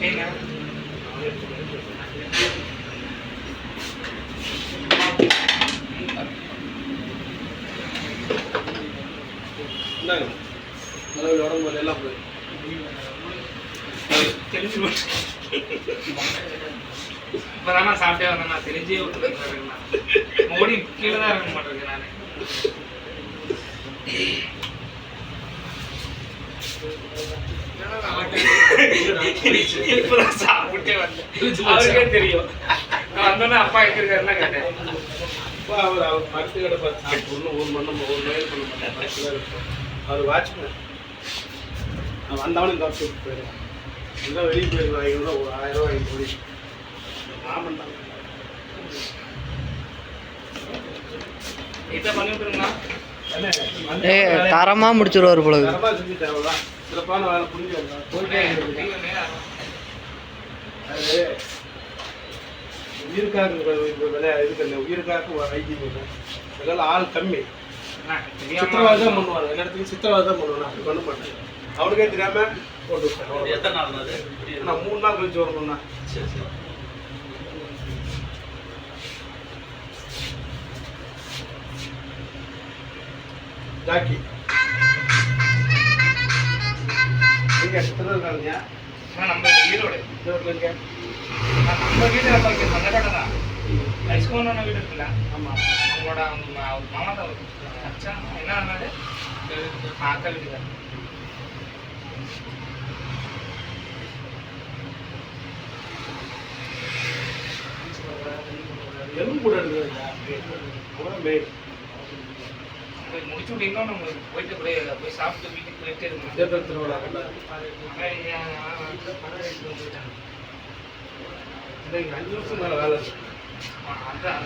என்ன உடம்பு எல்லாம் போய் தெரிஞ்சு இப்பதான் நான் சாப்பிட்டே வந்தேன். நான் தெரிஞ்சே விட்டுருக்கேன். மோடி கீழே தான் இறங்க மாட்டேங்க. நான் இப்பதான் சாப்பிட்டே வந்தேன். அவருக்கே தெரியும். நான் வந்தோன்னே அப்பா எங்க இருக்காருன்னா கேட்டேன். அவர் மருத்து கடை பார்த்து ஒரு மணி மைல் பண்ண மாட்டேன். அவர் வாட்ச்மேன். நான் வந்தவனும் இந்த வருஷத்துக்கு போயிடுவேன். எல்லாம் வெளியே போயிருவேன். 500 ஒரு 1000 ரூபா வாங்கி போய் ஆமாம் தான் இதை பண்ணி விட்டுருங்களா? தரமாக முடிச்சிருவார் போல. தரமாக செஞ்சுட்டேன். அவ்வளோதான். சிறப்பான வேலை புரிஞ்சு போயிட்டே அது உயிருக்காக விலை இதுக்கு உயிருக்காக வைத்தியம் இதெல்லாம் ஆள் கம்மி. சித்திரவாதி தான் பண்ணுவாங்க. எல்லா இடத்துலையும் சித்திரவாதி தான் பண்ணுவாங்க. அப்படி பண்ண மாட்டேன். அவனுக்கே தெரியாம போட்டு விட்டேன். எத்தனை நாள் அது? நான் 3 நாள் கழிச்சு வரணும்னா. சரி சரி. ஜாக்கி எங்க சித்திரம் இருக்காங்க. நம்ம ஈரோடு இருக்க நம்ம வீடு நம்ம சொந்தக்காட்ட தான். ஐஸ்கோன்னு வீடு இருக்குல்ல. ஆமாம். அவங்களோட மாமா தான் அச்சா என்ன ஆனாது அக்கா வீட்டுக்கார. எலும்பு கூட எடுக்குதுங்க. முடிச்சு விட்டீங்கன்னா நம்ம போயிட்டு போய் சாப்பிட்டு வீட்டுக்கு போயிட்டு இருக்கணும். தேர்தல் திருவிழா இன்னைக்கு 5 வருஷம் மேலே வேலை இருக்கு. அதான்